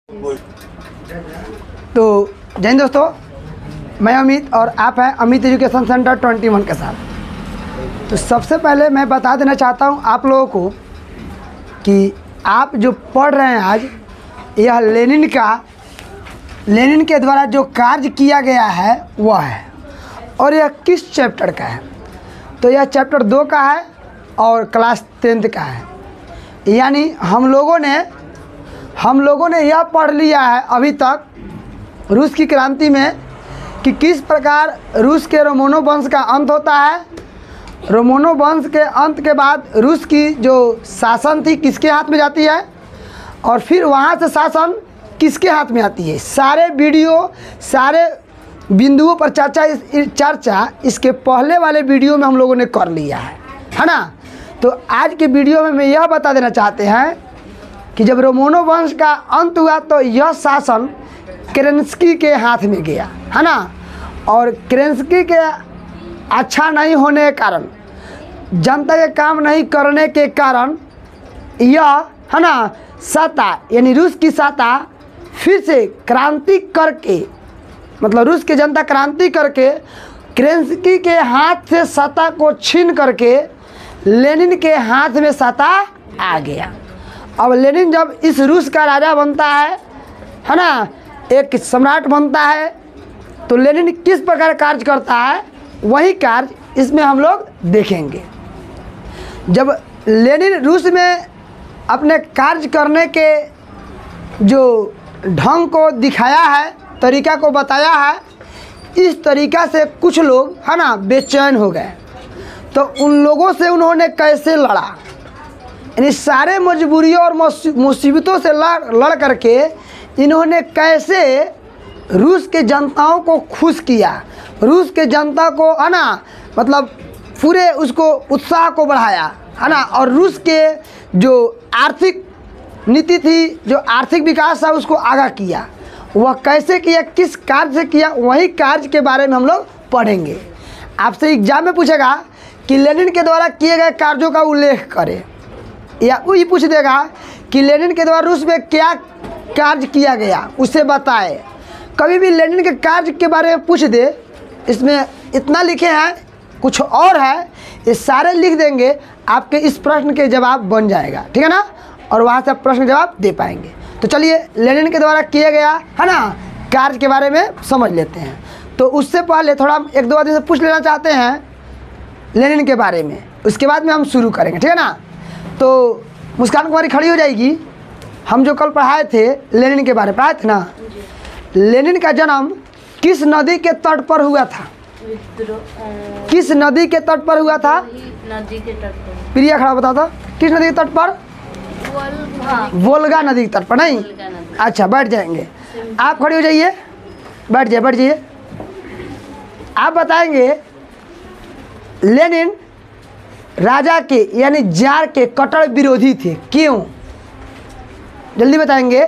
तो जय हिंद दोस्तों, मैं अमित और आप हैं अमित एजुकेशन सेंटर 21 के साथ। तो सबसे पहले मैं बता देना चाहता हूं आप लोगों को कि आप जो पढ़ रहे हैं आज, यह लेनिन के द्वारा जो कार्य किया गया है वह है, और यह किस चैप्टर का है। तो यह चैप्टर 2 का है और क्लास 10th का है। यानी हम लोगों ने यह पढ़ लिया है अभी तक रूस की क्रांति में कि किस प्रकार रूस के रोमानो वंश का अंत होता है। रोमानो वंश के अंत के बाद रूस की जो शासन थी किसके हाथ में जाती है, और फिर वहाँ से शासन किसके हाथ में आती है। सारे बिंदुओं पर चर्चा इसके पहले वाले वीडियो में हम लोगों ने कर लिया है ना। तो आज के वीडियो में मैं यह बता देना चाहते हैं कि जब रोमानो वंश का अंत हुआ तो यह शासन केरेंस्की के हाथ में गया है ना, और केरेंस्की के अच्छा नहीं होने के कारण, जनता के काम नहीं करने के कारण यह है ना सत्ता यानी रूस की सत्ता फिर से क्रांति करके, मतलब रूस की जनता क्रांति करके केरेंस्की के हाथ से सत्ता को छीन करके लेनिन के हाथ में सत्ता आ गया। अब लेनिन जब इस रूस का राजा बनता है ना, एक सम्राट बनता है, तो लेनिन किस प्रकार कार्य करता है वही कार्य इसमें हम लोग देखेंगे। जब लेनिन रूस में अपने कार्य करने के जो ढंग को दिखाया है, तरीका को बताया है, इस तरीका से कुछ लोग है ना बेचैन हो गए। तो उन लोगों से उन्होंने कैसे लड़ा, यानी सारे मजबूरियों और मुसीबतों से लड़ करके इन्होंने कैसे रूस के जनताओं को खुश किया, रूस के जनता को है ना मतलब पूरे उसको उत्साह को बढ़ाया है ना, और रूस के जो आर्थिक नीति थी, जो आर्थिक विकास था उसको आगा किया। वह कैसे किया, किस कार्य से किया, वही कार्य के बारे में हम लोग पढ़ेंगे। आपसे एग्जाम में पूछेगा कि लेनिन के द्वारा किए गए कार्यों का उल्लेख करें, या वो ये पूछ देगा कि लेनिन के द्वारा रूस में क्या कार्य किया गया उसे बताए। कभी भी लेनिन के कार्य के बारे में पूछ दे, इसमें इतना लिखे हैं कुछ और है, ये सारे लिख देंगे, आपके इस प्रश्न के जवाब बन जाएगा, ठीक है ना, और वहाँ से प्रश्न जवाब दे पाएंगे। तो चलिए लेनिन के द्वारा किया गया है ना कार्य के बारे में समझ लेते हैं। तो उससे पहले थोड़ा हम 1-2 आदमी से पूछ लेना चाहते हैं लेनिन के बारे में, उसके बाद में हम शुरू करेंगे, ठीक है ना। तो मुस्कान कुमारी खड़ी हो जाएगी। हम जो कल पढ़ाए थे लेनिन के बारे में पढ़ाए थे ना, लेनिन का जन्म किस नदी के तट पर हुआ था? किस नदी के तट पर हुआ था? नदी के तट पर। प्रिया खड़ा बता दो, किस नदी के तट पर? वोल्गा नदी के तट पर। नहीं, अच्छा बैठ जाएंगे, आप खड़ी हो जाइए, बैठ जाइए। आप बताएंगे लेनिन राजा के यानी जार के कट्टर विरोधी थे, क्यों? जल्दी बताएंगे,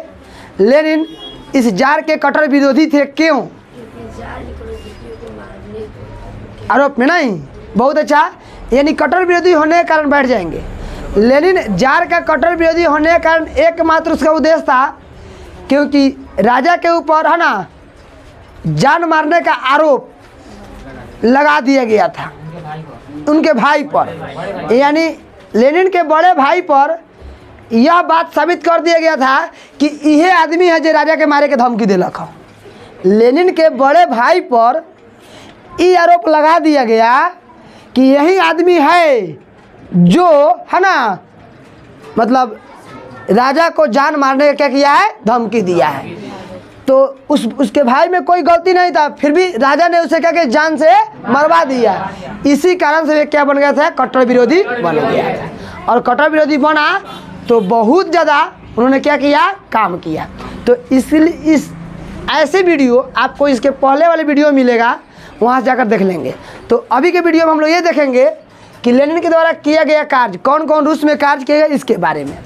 लेनिन इस जार के कट्टर विरोधी थे क्यों? आरोप में नहीं, बहुत अच्छा, यानी कट्टर विरोधी होने के कारण बैठ जाएंगे। लेनिन जार का कट्टर विरोधी होने के कारण एकमात्र उसका उद्देश्य था, क्योंकि राजा के ऊपर है ना जान मारने का आरोप लगा दिया गया था उनके भाई पर, यानी लेनिन के बड़े भाई पर यह बात साबित कर दिया गया था कि यह आदमी है जो राजा के मारे के धमकी दिलक हो। लेनिन के बड़े भाई पर ये आरोप लगा दिया गया कि यही आदमी है जो है ना मतलब राजा को जान मारने का क्या किया है, धमकी दिया है। तो उसके भाई में कोई गलती नहीं था, फिर भी राजा ने उसे क्या कि जान से मरवा दिया। इसी कारण से वे क्या बन गया था, कट्टर विरोधी बन गया था। और कट्टर विरोधी बना तो बहुत ज़्यादा उन्होंने क्या किया, काम किया। तो इसलिए इस ऐसे वीडियो आपको इसके पहले वाले वीडियो मिलेगा, वहाँ से जाकर देख लेंगे। तो अभी के वीडियो में हम लोग ये देखेंगे कि लेनिन के द्वारा किया गया कार्य, कौन कौन रूस में कार्य किया गया इसके बारे में।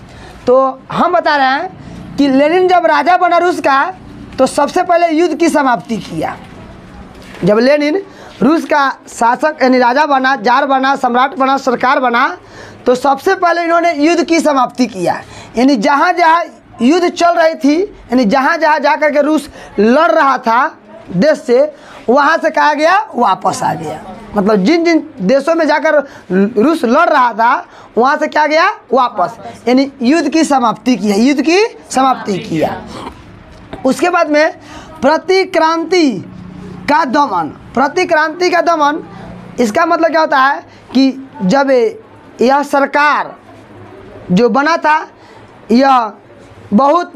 तो हम बता रहे हैं कि लेनिन जब राजा बना रूस का, तो सबसे पहले युद्ध की समाप्ति किया। जब लेनिन रूस का शासक यानी राजा बना, जार बना, सम्राट बना, सरकार बना, तो सबसे पहले इन्होंने युद्ध की समाप्ति किया। यानी जहाँ जहाँ युद्ध चल रही थी, यानी जहाँ जहाँ जा कर के रूस लड़ रहा था देश से, वहाँ से कहा गया वापस आ गया। मतलब जिन जिन देशों में जाकर रूस लड़ रहा था वहाँ से क्या गया वापस, यानी युद्ध की समाप्ति की है, युद्ध की समाप्ति किया। उसके बाद में प्रतिक्रांति का दमन। प्रतिक्रांति का दमन इसका मतलब क्या होता है कि जब यह सरकार जो बना था, यह बहुत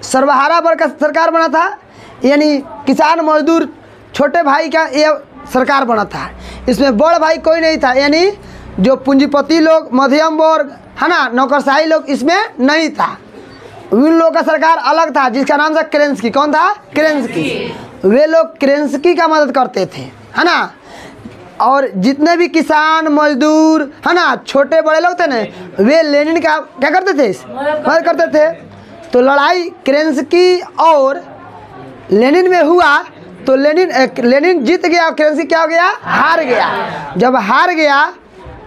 सर्वहारा वर्ग का सरकार बना था, यानी किसान मजदूर छोटे भाई का यह सरकार बना था। इसमें बड़ भाई कोई नहीं था, यानी जो पूंजीपति लोग, मध्यम वर्ग है ना, नौकरशाही लोग इसमें नहीं था। उन लोगों का सरकार अलग था जिसका नाम था केरेंस्की। कौन था? केरेंस्की। वे लोग केरेंस्की का मदद करते थे, है ना। और जितने भी किसान मजदूर है ना, छोटे बड़े लोग थे ना, वे लेनिन का क्या करते थे? मदद करते थे। तो लड़ाई केरेंस्की और लेनिन में हुआ तो लेनिन जीत गया और केरेंस्की क्या हो गया? हार गया। जब हार गया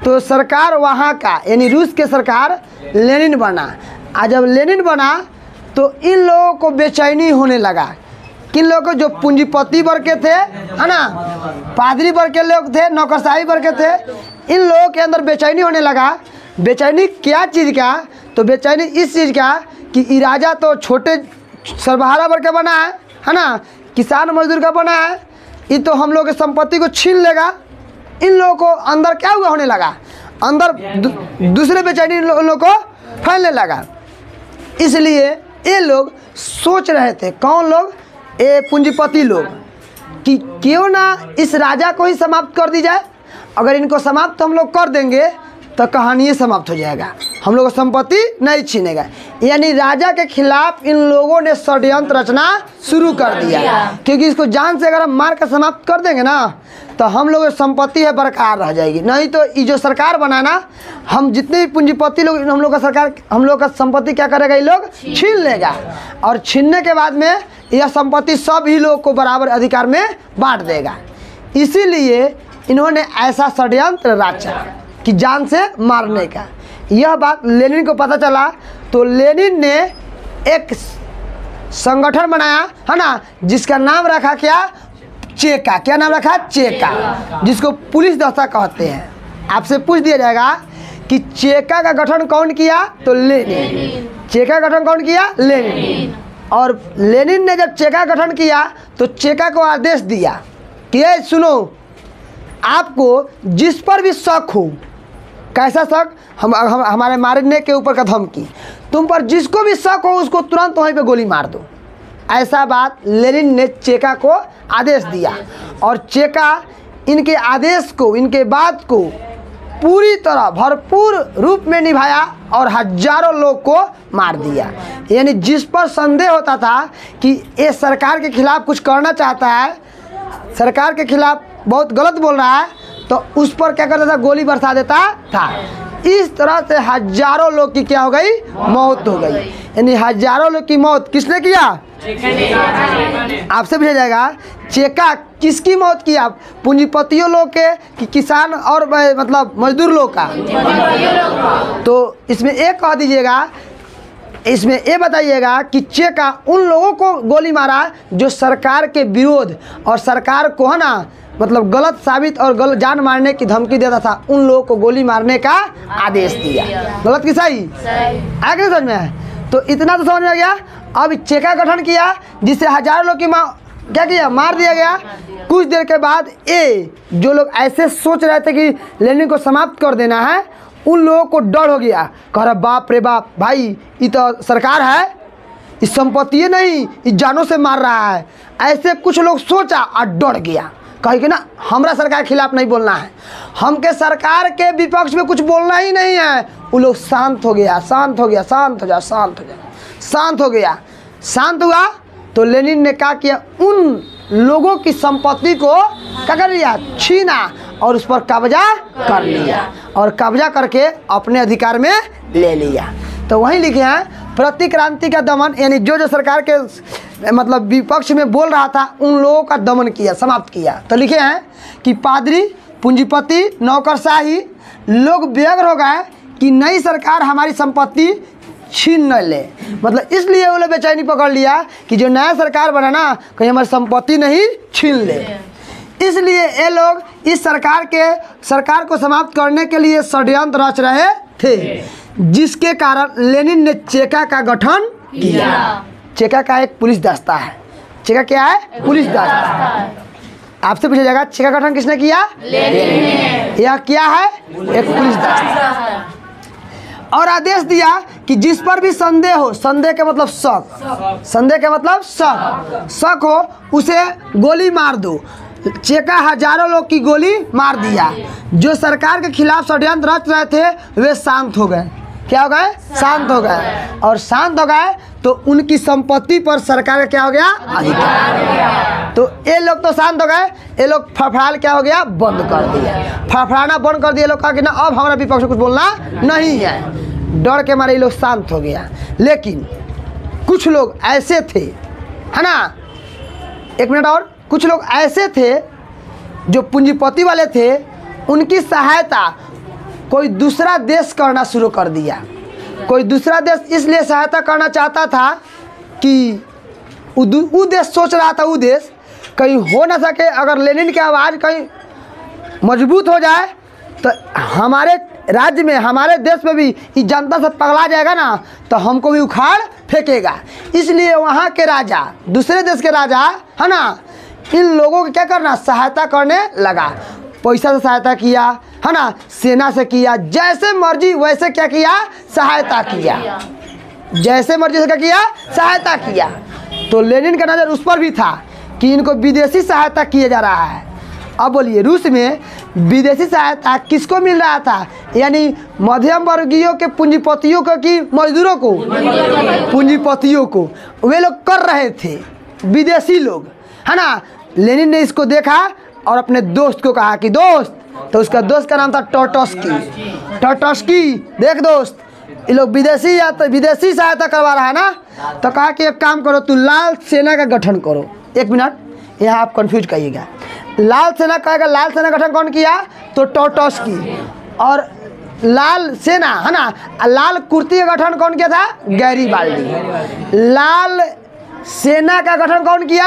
तो सरकार वहाँ का यानी रूस के सरकार लेनिन बना। आज जब लेनिन बना तो इन लोगों को बेचैनी होने लगा। किन लोगों को? जो पूंजीपति वर्ग के थे, है ना, पादरी वर्ग के लोग थे, नौकरशाही वर्ग के थे, इन लोगों के अंदर बेचैनी होने लगा। बेचैनी क्या चीज़ का? तो बेचैनी इस चीज़ का कि ये राजा तो छोटे सर्वहारा वर्ग का बना है ना, किसान मजदूर का बना है, ये तो हम लोग की संपत्ति को छीन लेगा। इन लोगों को अंदर क्या हुआ होने लगा? अंदर दूसरे बेचैनी लोगों को फैलने लगा। इसलिए ये लोग सोच रहे थे, कौन लोग? ये पूंजीपति लोग, कि क्यों ना इस राजा को ही समाप्त कर दी जाए। अगर इनको समाप्त हम लोग कर देंगे तो कहानी समाप्त हो जाएगा, हम लोग को संपत्ति नहीं छीनेगा। यानी राजा के खिलाफ इन लोगों ने षड्यंत्र रचना शुरू कर दिया, क्योंकि इसको जान से अगर हम मार कर समाप्त कर देंगे ना तो हम लोग की संपत्ति है बरकरार रह जाएगी। नहीं तो ये जो सरकार बनाना, हम जितने भी पूंजीपति लोग, हम लोग का सरकार, हम लोग का संपत्ति क्या करेगा? ये लोग छीन लेगा। और छीनने के बाद में यह संपत्ति सभी लोग को बराबर अधिकार में बांट देगा। इसीलिए इन्होंने ऐसा षड्यंत्र रचा कि जान से मारने का। यह बात लेनिन को पता चला तो लेनिन ने एक संगठन बनाया, है ना, जिसका नाम रखा क्या? चेका। क्या नाम रखा? चेका, जिसको पुलिस दस्ता कहते हैं। आपसे पूछ दिया जाएगा कि चेका का गठन कौन किया? तो लेनिन। चेका का गठन कौन किया? लेनिन। और लेनिन ने जब चेका का गठन किया तो चेका को आदेश दिया कि ये सुनो, आपको जिस पर भी शक हो, कैसा शक? हमारे मारने के ऊपर का धमकी, तुम पर जिसको भी शक हो उसको तुरंत वहीं पे गोली मार दो। ऐसा बात लेनिन ने चेका को आदेश दिया और चेका इनके आदेश को, इनके बात को पूरी तरह भरपूर रूप में निभाया और हजारों लोग को मार दिया। यानी जिस पर संदेह होता था कि ये सरकार के खिलाफ कुछ करना चाहता है, सरकार के खिलाफ बहुत गलत बोल रहा है, तो उस पर क्या करता था? गोली बरसा देता था। इस तरह से हजारों लोग की क्या हो गई? मौत हो गई। यानी हजारों लोग की मौत किसने किया? आपसे पूछा जाएगा चेका किसकी मौत किया? पूंजीपतियों लोग के कि किसान और मतलब मजदूर लोग का? तो इसमें एक कह दीजिएगा, इसमें ये बताइएगा कि चेका उन लोगों को गोली मारा जो सरकार के विरोध और सरकार को, है ना, मतलब गलत साबित और गलत जान मारने की धमकी देता था, उन लोगों को गोली मारने का आदेश दिया। गलत कि सही? आया कि समझ में? तो इतना तो समझ में आ गया। अब चेका गठन किया जिससे हजारों लोग की क्या किया? मार दिया गया। कुछ देर के बाद ये जो लोग ऐसे सोच रहे थे कि लेनिन को समाप्त कर देना है, उन लोगों को डर हो गया। कह रहा बाप रे बाप, भाई ये तो सरकार है, इस संपत्ति नहीं, इस जानों से मार रहा है। ऐसे कुछ लोग सोचा और डर गया, कहे कि ना हमारा सरकार के खिलाफ नहीं बोलना है, हमके सरकार के विपक्ष में कुछ बोलना ही नहीं है। वो लोग शांत हो गया, शांत हो गया, शांत हो जा, शांत हो जा, शांत हो गया। शांत हुआ तो लेनिन ने क्या किया? उन लोगों की संपत्ति को क्या कर लिया? छीना और उस पर कब्जा कर लिया और कब्जा करके अपने अधिकार में ले लिया। तो वहीं लिखे हैं प्रतिक्रांति का दमन, यानी जो जो सरकार के मतलब विपक्ष में बोल रहा था उन लोगों का दमन किया, समाप्त किया। तो लिखे हैं कि पादरी, पूंजीपति, नौकरशाही लोग बेघर हो गए कि नई सरकार हमारी संपत्ति छीन न ले। मतलब इसलिए वो लोग बेचैनी पकड़ लिया कि जो नया सरकार बना ना कहीं हमारी संपत्ति नहीं छीन ले। इसलिए ये लोग इस सरकार को समाप्त करने के लिए षड्यंत्र रच रहे थे, जिसके कारण लेनिन ने चेका का गठन किया। चेका का एक पुलिस दस्ता है। चेका क्या है? पुलिस दस्ता। आपसे पूछा जाएगा चेका का गठन किसने किया? लेनिन ने। यह क्या है? एक पुलिस दस्ता। और आदेश दिया कि जिस पर भी संदेह हो, संदेह के मतलब शक, संदेह के मतलब शक हो, उसे गोली मार दो। चेका हजारों लोग की गोली मार दिया। जो सरकार के खिलाफ षड्यंत्र रच रहे थे वे शांत हो गए। क्या हो गए? शांत हो गए। और शांत हो गए तो उनकी संपत्ति पर सरकार का क्या हो गया? अधिकार। तो ये लोग तो शांत हो गए, ये लोग फड़फड़ाल क्या हो गया? बंद कर दिया। फड़फड़ाना बंद कर दिया। लोग कहा कि ना अब हमारा विपक्ष को कुछ बोलना नहीं है। डर के मारे ये लोग शांत हो गया। लेकिन कुछ लोग ऐसे थे, है ना, एक मिनट और, कुछ लोग ऐसे थे जो पूंजीपति वाले थे, उनकी सहायता कोई दूसरा देश करना शुरू कर दिया। कोई दूसरा देश इसलिए सहायता करना चाहता था कि वो देश सोच रहा था, वो देश कहीं हो ना सके, अगर लेनिन की आवाज़ कहीं मजबूत हो जाए तो हमारे राज्य में, हमारे देश में भी ये जनता से पगला जाएगा ना, तो हमको भी उखाड़ फेंकेगा। इसलिए वहाँ के राजा, दूसरे देश के राजा, है ना, इन लोगों को क्या करना? सहायता करने लगा। पैसा से सहायता किया, है ना, सेना से किया, जैसे मर्जी वैसे क्या किया? सहायता किया। जैसे मर्जी से क्या किया? सहायता किया। तो लेनिन का नज़र उस पर भी था कि इनको विदेशी सहायता किया जा रहा है। अब बोलिए, रूस में विदेशी सहायता किसको मिल रहा था? यानी मध्यम वर्गीयों के पूंजीपतियों को कि मजदूरों को? पूंजीपतियों को। वे लोग कर रहे थे, विदेशी लोग, है ना। लेनिन ने इसको देखा और अपने दोस्त को कहा कि दोस्त, तो उसका दोस्त का नाम था टोटस्की। टोटस्की, देख दोस्त, ये लोग विदेशी सहायता करवा रहा है ना, तो कहा कि एक काम करो, तू लाल सेना का गठन करो। एक मिनट, यहाँ आप कंफ्यूज करिएगा। लाल सेना कहेगा, लाल सेना गठन कौन किया? तो टोटस्की। और लाल सेना, है ना, लाल कुर्ती का गठन कौन किया था? गैरीबाल्डी। लाल सेना का गठन कौन किया?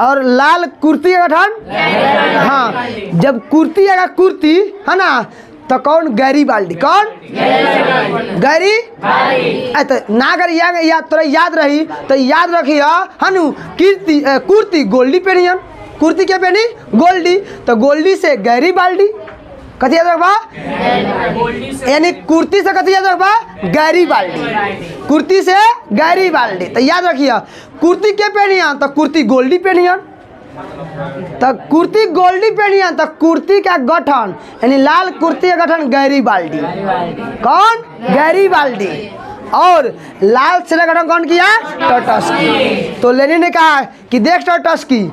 और लाल कुर्ती का गठन, हाँ, जब कुर्ती आएगा, कुर्ती, है ना, तो कौन? गैरीबाल्डी। कौन? गैरी। तो ना अगर तोरा याद रही तो याद रखिए, हनु कुर्ती गोल्डी पहनियन। कुर्ती क्या पहनी? गोल्डी। तो गोल्डी से गैरीबाल्डी। कथी याद रखबा? यानी कुर्ती से कथी याद रखबा? गैरीबाल्डी। कुर्ती से गैरीबाल्डी। तो याद रखिए, कुर्ती के पहनियन तो कुर्ती गोल्डी पहनियन। तो कुर्ती गोल्डी पहनियन तो कुर्ती का गठन, यानी लाल कुर्ती का गठन गैरीबाल्डी। कौन? गैरीबाल्डी। और लाल सेना का गठन कौन किया? टोटस्की। तो लेनिन ने कहा कि देख टोटस्की,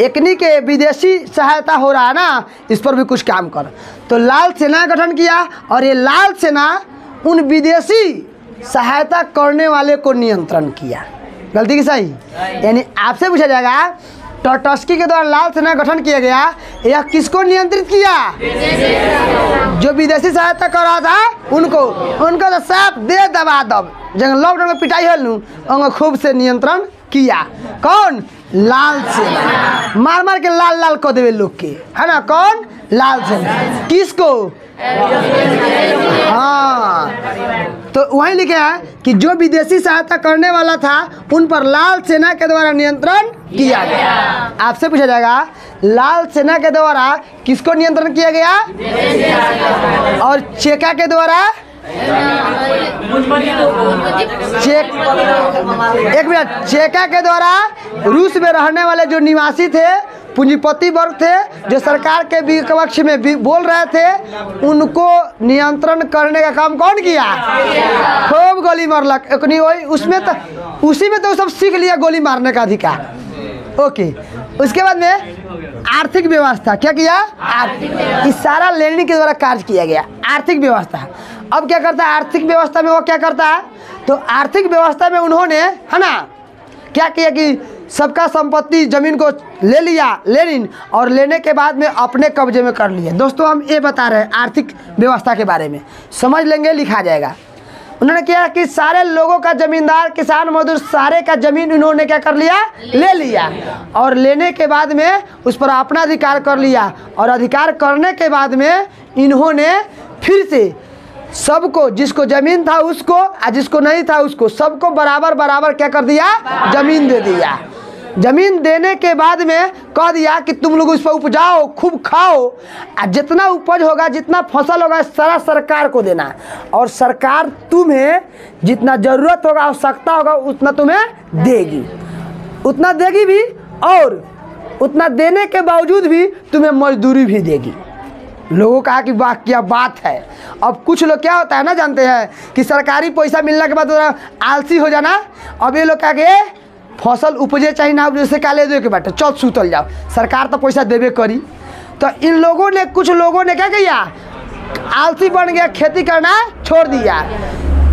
एकनी के विदेशी सहायता हो रहा है ना, इस पर भी कुछ काम कर। तो लाल सेना का गठन किया और ये लाल सेना उन विदेशी सहायता करने वाले को नियंत्रण किया। गलती की सही? यानी आपसे पूछा जाएगा टोटस्की के द्वारा लाल सेना गठन किया गया, यह किसको नियंत्रित किया? जो विदेशी सहायता कर रहा था उनको तो साफ दे दबा दब, जब लॉकडाउन में पिटाई हल उनको खूब से नियंत्रण किया। कौन? लाल सेना। मार मार के लाल लाल को देवे लोग के, है ना। कौन? लाल सेना। किसको? हाँ, तो वही लिखा है कि जो विदेशी सहायता करने वाला था उन पर लाल सेना के द्वारा नियंत्रण किया गया। आपसे पूछा जाएगा लाल सेना के द्वारा किसको नियंत्रण किया गया? और चेका के द्वारा? एक मिनट, चेका के द्वारा रूस में रहने वाले जो निवासी थे, पूंजीपति वर्ग थे, जो सरकार के विपक्ष में भी बोल रहे थे, उनको नियंत्रण करने का काम कौन किया? खूब गोली मारलक। उसी में तो सब सीख लिया गोली मारने का अधिकार। ओके, उसके बाद में आर्थिक व्यवस्था क्या किया? आर्थिक। इस सारा लेनिन के द्वारा कार्य किया गया। आर्थिक व्यवस्था अब क्या करता है? आर्थिक व्यवस्था में वो क्या करता है? तो आर्थिक व्यवस्था में उन्होंने, है ना, क्या किया कि सबका संपत्ति जमीन को ले लिया लेनिन, और लेने के बाद में अपने कब्जे में कर लिया। दोस्तों हम ये बता रहे हैं आर्थिक व्यवस्था के बारे में, समझ लेंगे, लिखा जाएगा। उन्होंने क्या कि सारे लोगों का जमींदार किसान मजदूर सारे का जमीन इन्होंने क्या कर लिया, ले लिया। और लेने के बाद में उस पर अपना अधिकार कर लिया। और अधिकार करने के बाद में इन्होंने फिर से सबको, जिसको ज़मीन था उसको और जिसको नहीं था उसको, सबको बराबर बराबर क्या कर दिया, ज़मीन दे दिया। ज़मीन देने के बाद में कह दिया कि तुम लोग उस पर उपजाओ, खूब खाओ, और जितना उपज होगा, जितना फसल होगा, सारा सरकार को देना। और सरकार तुम्हें जितना ज़रूरत होगा, आवश्यकता होगा, उतना तुम्हें देगी, उतना देगी भी। और उतना देने के बावजूद भी तुम्हें मजदूरी भी देगी। लोगों कहा कि वाह क्या बात है। अब कुछ लोग क्या होता है ना, जानते हैं कि सरकारी पैसा मिलने के बाद आलसी हो जाना। अब ये लोग कहा कि फसल उपजे चाहिए ना, जैसे का ले दे के बाटे चल सुतल जाओ, सरकार तो पैसा देवे करी। तो इन लोगों ने, कुछ लोगों ने क्या किया, आलसी बन गया, खेती करना छोड़ दिया,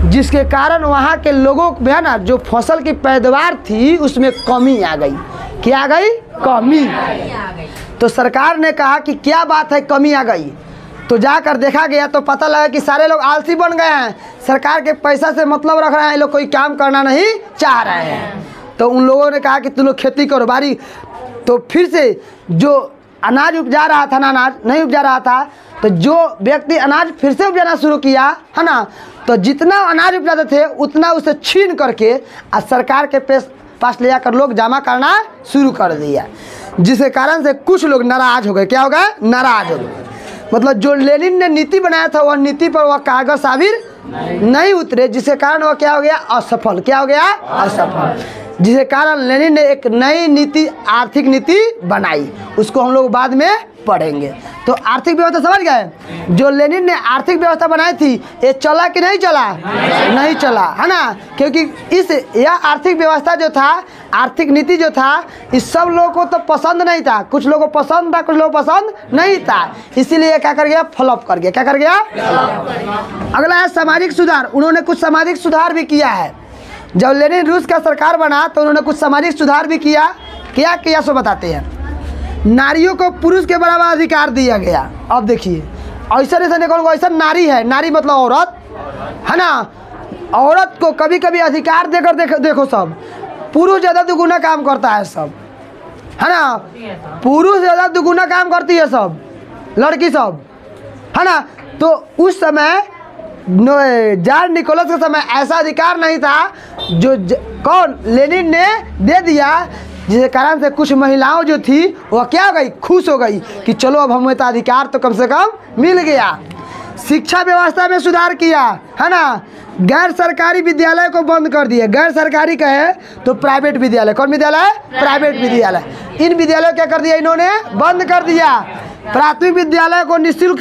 जिसके कारण वहाँ के लोगों को है ना, जो फसल की पैदावार थी उसमें कमी आ गई। क्या आ गई, कमी। तो सरकार ने कहा कि क्या बात है, कमी आ गई। तो जाकर देखा गया तो पता लगा कि सारे लोग आलसी बन गए हैं, सरकार के पैसा से मतलब रख रहे हैं, लोग कोई काम करना नहीं चाह रहे हैं। तो उन लोगों ने कहा कि तुम लोग खेती करो बारी। तो फिर से जो अनाज उपजा रहा था ना, अनाज नहीं उपजा रहा था, तो जो व्यक्ति अनाज फिर से उपजाना शुरू किया है ना, तो जितना अनाज उपजाते थे उतना उसे छीन करके आज सरकार के पास ले जाकर लोग जमा करना शुरू कर दिया, जिसके कारण से कुछ लोग नाराज हो गए। क्या हो गए, नाराज हो गए। मतलब जो लेनिन ने नीति बनाया था वह नीति पर वह कागज साबिर नहीं उतरे, जिसके कारण वह क्या हो गया, असफल। क्या हो गया, असफल। जिसके कारण लेनिन ने एक नई नीति, आर्थिक नीति बनाई, उसको हम लोग बाद में पढ़ेंगे। तो आर्थिक व्यवस्था समझ गए, जो लेनिन ने आर्थिक व्यवस्था बनाई थी, ये चला कि नहीं चला, नहीं चला, है ना। क्योंकि यह आर्थिक व्यवस्था जो था, आर्थिक नीति जो था, इस सब लोगों को तो पसंद नहीं था। कुछ लोगों को पसंद था, कुछ लोगों को पसंद नहीं था, इसीलिए क्या कर गया, फ्लॉप कर गया। क्या कर गया, अगला है सामाजिक सुधार। उन्होंने कुछ सामाजिक सुधार भी किया है। जब लेनिन रूस का सरकार बना तो उन्होंने कुछ सामाजिक सुधार भी किया। क्या किया सो बताते हैं। नारियों को पुरुष के बराबर अधिकार दिया गया। अब देखिए, ऐसा ऐसा नारी है, नारी मतलब औरत, है ना। औरत को कभी कभी अधिकार देकर देखो सब, पुरुष ज़्यादा दुगुना काम करता है सब, है ना। पुरुष ज़्यादा दुगुना काम करती है सब, लड़की सब, है ना। तो उस समय जार निकोलस के समय ऐसा अधिकार नहीं था जो कौन, लेनिन ने दे दिया, जिसके कारण से कुछ महिलाओं जो थी वह क्या हो गई, खुश हो गई कि चलो अब हमें तो अधिकार तो कम से कम मिल गया। शिक्षा व्यवस्था में सुधार किया, है ना। गैर सरकारी विद्यालय को बंद कर दिए। गैर सरकारी कहे तो प्राइवेट विद्यालय, कौन विद्यालय, प्राइवेट विद्यालय। इन विद्यालयों क्या कर दिया, इन्होंने बंद कर दिया। प्राथमिक विद्यालय को निःशुल्क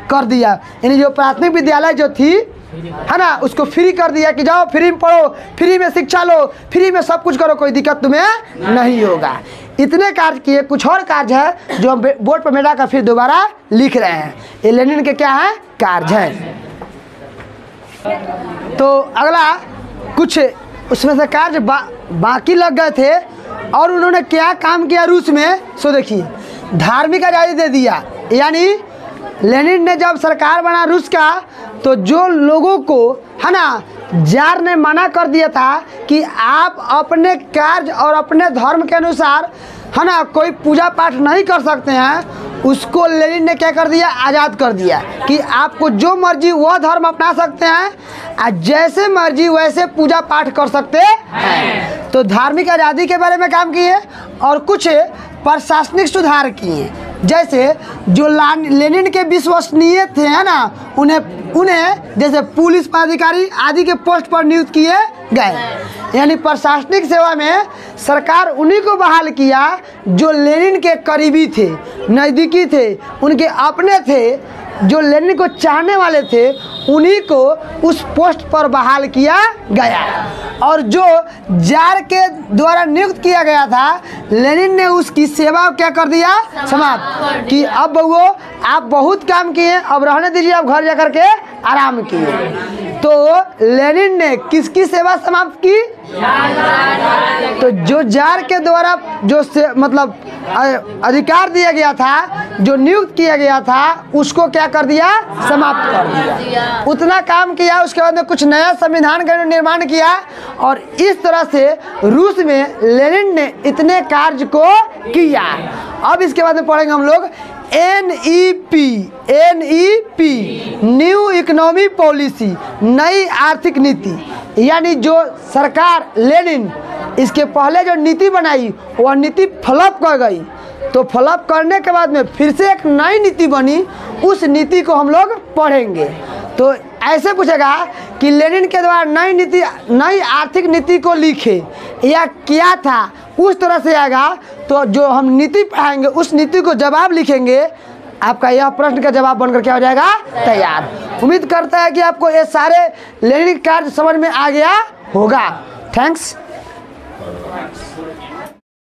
कर दिया, यानी जो प्राथमिक विद्यालय जो थी, है ना, उसको फ्री कर दिया कि जाओ फ्री में पढ़ो, फ्री में शिक्षा लो, फ्री में सब कुछ करो, कोई दिक्कत तुम्हें नहीं होगा। इतने कार्य किए। कुछ और कार्य है जो हम बोर्ड पर मेरा का फिर दोबारा लिख रहे हैं। ये लेनिन के क्या है, कार्य है। तो अगला कुछ उसमें से कार्य बाकी लग गए थे। और उन्होंने क्या काम किया रूस में, सो देखिए, धार्मिक आज़ादी दे दिया। यानी लेनिन ने जब सरकार बना रूस का, तो जो लोगों को, है ना, जार ने मना कर दिया था कि आप अपने कार्य और अपने धर्म के अनुसार, है ना, कोई पूजा पाठ नहीं कर सकते हैं, उसको लेनिन ने क्या कर दिया, आज़ाद कर दिया कि आपको जो मर्जी वह धर्म अपना सकते हैं और जैसे मर्जी वैसे पूजा पाठ कर सकते हैं। तो धार्मिक आज़ादी के बारे में काम किए और कुछ प्रशासनिक सुधार किए। जैसे जो लेनिन के विश्वसनीय थे, है ना, उन्हें जैसे पुलिस पदाधिकारी आदि के पोस्ट पर नियुक्त किए गए। यानी प्रशासनिक सेवा में सरकार उन्हीं को बहाल किया जो लेनिन के करीबी थे, नज़दीकी थे, उनके अपने थे, जो लेनिन को चाहने वाले थे, उन्हीं को उस पोस्ट पर बहाल किया गया। और जो जार के द्वारा नियुक्त किया गया था, लेनिन ने उसकी सेवा क्या कर दिया, समाप्त कि अब वो आप बहुत काम किए, अब रहने दीजिए, अब घर जाकर के आराम किए। तो लेनिन ने किसकी सेवा समाप्त की, तो जो जार के द्वारा जो से मतलब अधिकार दिया गया था, जो नियुक्त किया गया था, उसको क्या कर दिया, समाप्त कर दिया। उतना काम किया, उसके बाद में कुछ नया संविधान का निर्माण किया और इस तरह से रूस में लेनिन ने इतने कार्य को किया। अब इसके बाद में पढ़ेंगे हम लोग NEP न्यू इकोनॉमी पॉलिसी, नई आर्थिक नीति। यानी जो सरकार लेनिन इसके पहले जो नीति बनाई वह नीति फ्लॉप कर गई, तो फ्लॉप करने के बाद में फिर से एक नई नीति बनी, उस नीति को हम लोग पढ़ेंगे। तो ऐसे पूछेगा कि लेनिन के द्वारा नई आर्थिक नीति को लिखे या क्या था, उस तरह से आएगा। तो जो हम नीति पढ़ाएंगे उस नीति को जवाब लिखेंगे, आपका यह प्रश्न का जवाब बनकर क्या हो जाएगा, तैयार। उम्मीद करता है कि आपको ये सारे लेनिन कार्य समझ में आ गया होगा। थैंक्स।